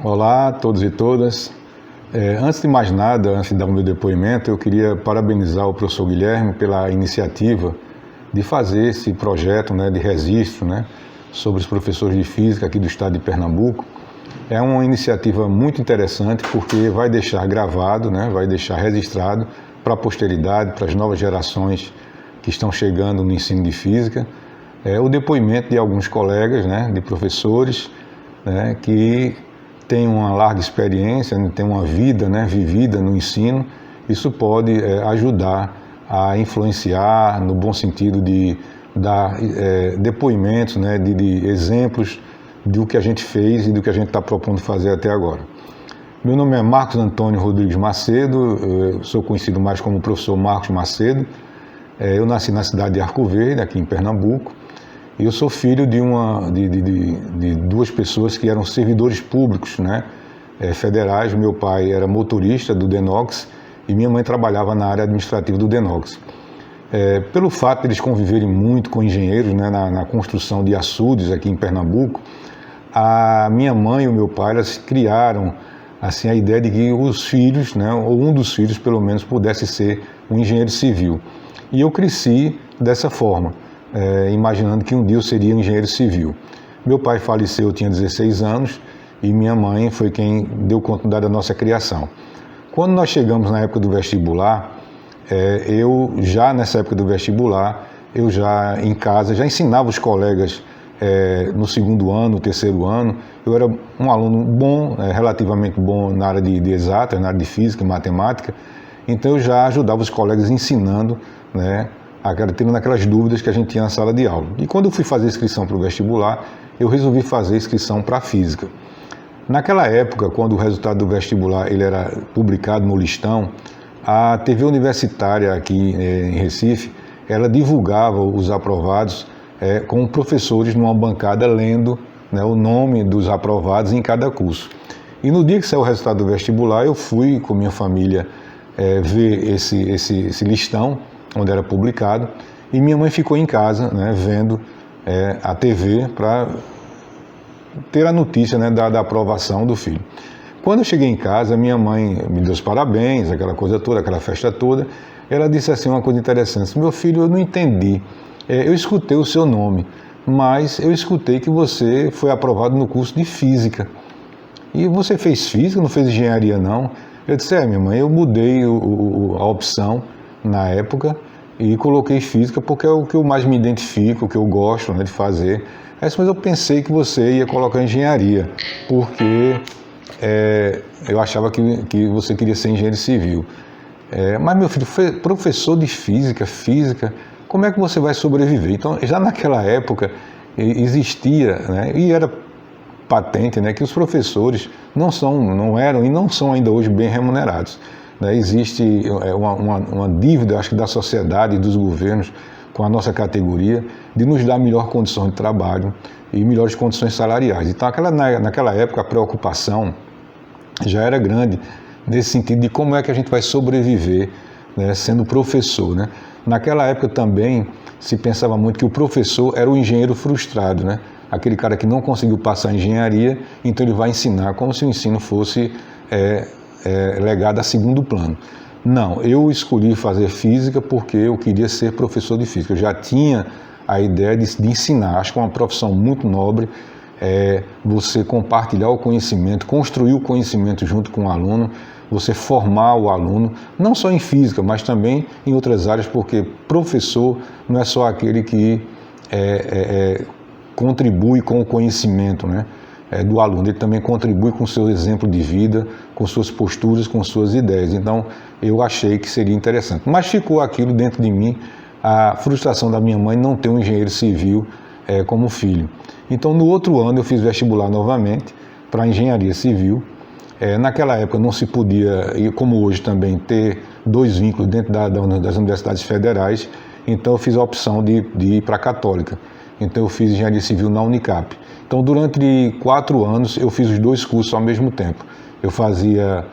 Olá a todos e todas. Antes de mais nada, antes de dar o meu depoimento, eu queria parabenizar o professor Guilherme pela iniciativa de fazer esse projeto, de registro, sobre os professores de física aqui do estado de Pernambuco. É uma iniciativa muito interessante porque vai deixar gravado, vai deixar registrado para a posteridade, para as novas gerações que estão chegando no ensino de física, o depoimento de alguns colegas, de professores, que têm uma larga experiência, têm uma vida vivida no ensino. Isso pode ajudar a influenciar no bom sentido de dar depoimentos, de exemplos do que a gente fez e do que a gente está propondo fazer até agora. Meu nome é Marcos Antônio Rodrigues Macedo, eu sou conhecido mais como professor Marcos Macedo. Eu nasci na cidade de Arco Verde, aqui em Pernambuco, e eu sou filho de duas pessoas que eram servidores públicos, federais. Meu pai era motorista do Denox e minha mãe trabalhava na área administrativa do Denox. Pelo fato de eles conviverem muito com engenheiros, na construção de açudes aqui em Pernambuco, a minha mãe e o meu pai, elas criaram assim a ideia de que os filhos, ou um dos filhos pelo menos, pudesse ser um engenheiro civil. E eu cresci dessa forma, imaginando que um dia eu seria um engenheiro civil. Meu pai faleceu, eu tinha 16 anos, e minha mãe foi quem deu conta da nossa criação. Quando nós chegamos na época do vestibular, nessa época do vestibular, eu já em casa, já ensinava os colegas no segundo ano, no terceiro ano. Eu era um aluno bom, relativamente bom na área de exatas, na área de física e matemática, então eu já ajudava os colegas ensinando, tirando aquelas dúvidas que a gente tinha na sala de aula. E quando eu fui fazer a inscrição para o vestibular, eu resolvi fazer a inscrição para a física. Naquela época, quando o resultado do vestibular ele era publicado no listão, a TV universitária aqui em Recife, ela divulgava os aprovados com professores numa bancada lendo o nome dos aprovados em cada curso. E no dia que saiu o resultado do vestibular, eu fui com minha família ver esse listão, onde era publicado, e minha mãe ficou em casa, vendo a TV para ter a notícia da aprovação do filho. Quando eu cheguei em casa, minha mãe me deu os parabéns, aquela coisa toda, aquela festa toda. Ela disse assim uma coisa interessante: meu filho, eu não entendi, eu escutei o seu nome, mas eu escutei que você foi aprovado no curso de física. E você fez física, não fez engenharia não? Eu disse: minha mãe, eu mudei a opção na época e coloquei física porque é o que eu mais me identifico, o que eu gosto de fazer. Mas eu pensei que você ia colocar engenharia, porque eu achava que você queria ser engenheiro civil. Mas meu filho, professor de física, como é que você vai sobreviver? Então, já naquela época existia, e era patente, que os professores não eram e não são ainda hoje bem remunerados. Existe uma dívida, acho que da sociedade e dos governos com a nossa categoria, de nos dar melhor condição de trabalho e melhores condições salariais. Então, naquela época, a preocupação já era grande nesse sentido de como é que a gente vai sobreviver sendo professor. Naquela época também se pensava muito que o professor era o engenheiro frustrado, aquele cara que não conseguiu passar em engenharia, então ele vai ensinar como se o ensino fosse legado a segundo plano. Não, eu escolhi fazer física porque eu queria ser professor de física. Eu já tinha a ideia de ensinar. Acho que é uma profissão muito nobre, você compartilhar o conhecimento, construir o conhecimento junto com o aluno, você formar o aluno, não só em física, mas também em outras áreas, porque professor não é só aquele que contribui com o conhecimento, do aluno, ele também contribui com o seu exemplo de vida, com suas posturas, com suas ideias. Então, eu achei que seria interessante. Mas ficou aquilo dentro de mim, a frustração da minha mãe não ter um engenheiro civil como filho. Então, no outro ano, eu fiz vestibular novamente para engenharia civil. Naquela época não se podia, e como hoje também, ter dois vínculos dentro das universidades federais, então eu fiz a opção de ir para a Católica. Então eu fiz engenharia civil na Unicap. Então durante 4 anos eu fiz os dois cursos ao mesmo tempo. Eu fazia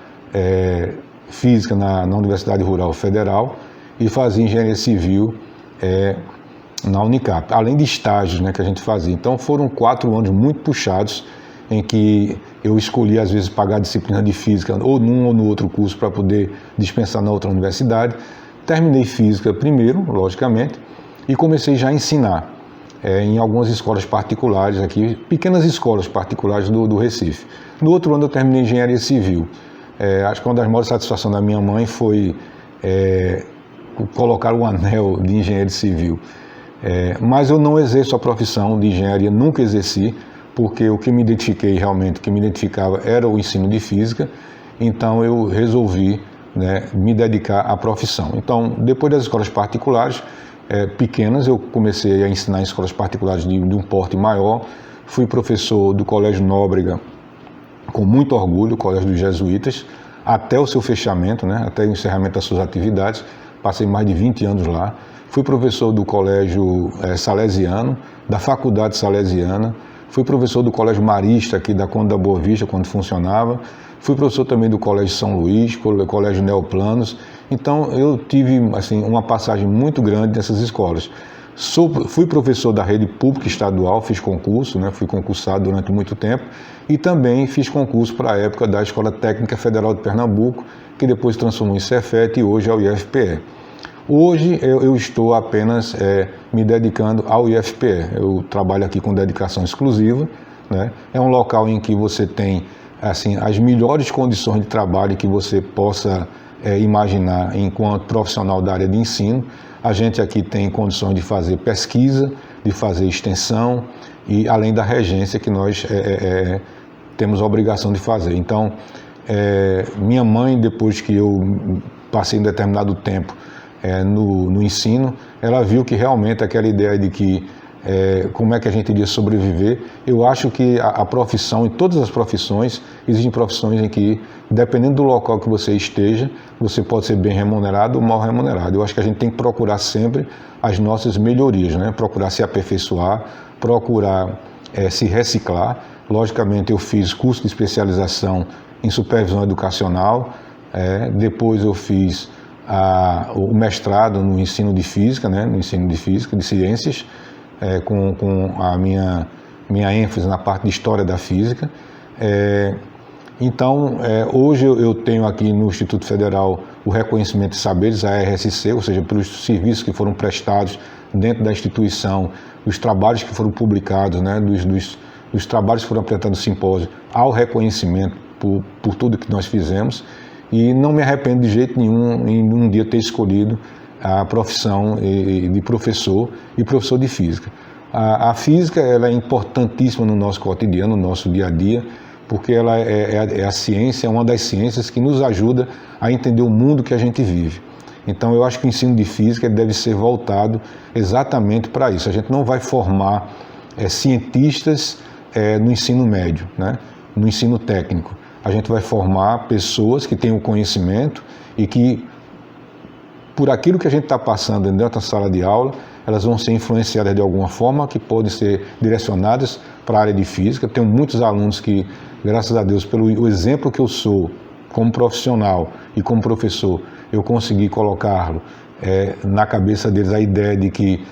física na Universidade Rural Federal e fazia engenharia civil na Unicap, além de estágios que a gente fazia. Então foram 4 anos muito puxados, em que eu escolhi às vezes pagar disciplina de física ou num ou no outro curso para poder dispensar na outra universidade. Terminei física primeiro, logicamente, e comecei já a ensinar em algumas escolas particulares aqui, pequenas escolas particulares do Recife. No outro ano eu terminei engenharia civil. Acho que uma das maiores satisfações da minha mãe foi colocar o anel de engenheiro civil. Mas eu não exerço a profissão de engenharia, nunca exerci, porque o que me identifiquei realmente, o que me identificava era o ensino de física, então eu resolvi, né, me dedicar à profissão. Então, depois das escolas particulares pequenas, eu comecei a ensinar em escolas particulares de um porte maior, fui professor do Colégio Nóbrega, com muito orgulho, o Colégio dos Jesuítas, até o seu fechamento, né, até o encerramento das suas atividades, passei mais de 20 anos lá. Fui professor do Colégio Salesiano, da Faculdade Salesiana, fui professor do Colégio Marista, aqui da Conde da Boa Vista, quando funcionava, fui professor também do Colégio São Luís, Colégio Neoplanos. Então eu tive assim, uma passagem muito grande nessas escolas. Fui professor da rede pública estadual, fiz concurso, né, fui concursado durante muito tempo, e também fiz concurso para a época da Escola Técnica Federal de Pernambuco, que depois se transformou em Cefet e hoje é o IFPE. Hoje eu estou apenas me dedicando ao IFPE, eu trabalho aqui com dedicação exclusiva, né? É um local em que você tem assim, as melhores condições de trabalho que você possa imaginar enquanto profissional da área de ensino. A gente aqui tem condições de fazer pesquisa, de fazer extensão e além da regência que nós temos a obrigação de fazer. Então, minha mãe, depois que eu passei um determinado tempo no ensino, ela viu que realmente aquela ideia de que como é que a gente iria sobreviver. Eu acho que a profissão, em todas as profissões, existem profissões em que, dependendo do local que você esteja, você pode ser bem remunerado ou mal remunerado. Eu acho que a gente tem que procurar sempre as nossas melhorias, né? Procurar se aperfeiçoar, procurar se reciclar. Logicamente, eu fiz curso de especialização em supervisão educacional, depois eu fiz o mestrado no ensino de física, né? No ensino de física, de ciências, com a minha ênfase na parte de história da física. Então, hoje eu tenho aqui no Instituto Federal o reconhecimento de saberes, a RSC, ou seja, pelos serviços que foram prestados dentro da instituição, os trabalhos que foram publicados, né, dos trabalhos que foram apresentados no simpósio, ao reconhecimento por tudo que nós fizemos. E não me arrependo de jeito nenhum em um dia ter escolhido a profissão de professor e professor de física. A física ela é importantíssima no nosso cotidiano, no nosso dia a dia, porque ela é a ciência, é uma das ciências que nos ajuda a entender o mundo que a gente vive. Então eu acho que o ensino de física deve ser voltado exatamente para isso. A gente não vai formar cientistas no ensino médio, né? No ensino técnico. A gente vai formar pessoas que têm o conhecimento e que, por aquilo que a gente está passando dentro da sala de aula, elas vão ser influenciadas de alguma forma, que podem ser direcionadas para a área de física. Tenho muitos alunos que, graças a Deus, pelo exemplo que eu sou como profissional e como professor, eu consegui colocá-lo na cabeça deles a ideia de que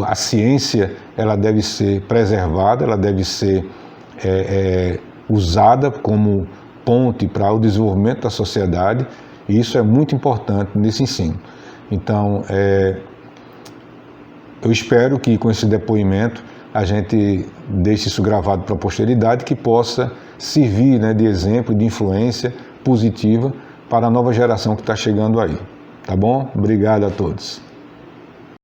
a ciência ela deve ser preservada, ela deve ser usada como ponte para o desenvolvimento da sociedade, e isso é muito importante nesse ensino. Então, eu espero que com esse depoimento a gente deixe isso gravado para a posteridade, que possa servir, né, de exemplo, de influência positiva para a nova geração que está chegando aí. Tá bom? Obrigado a todos.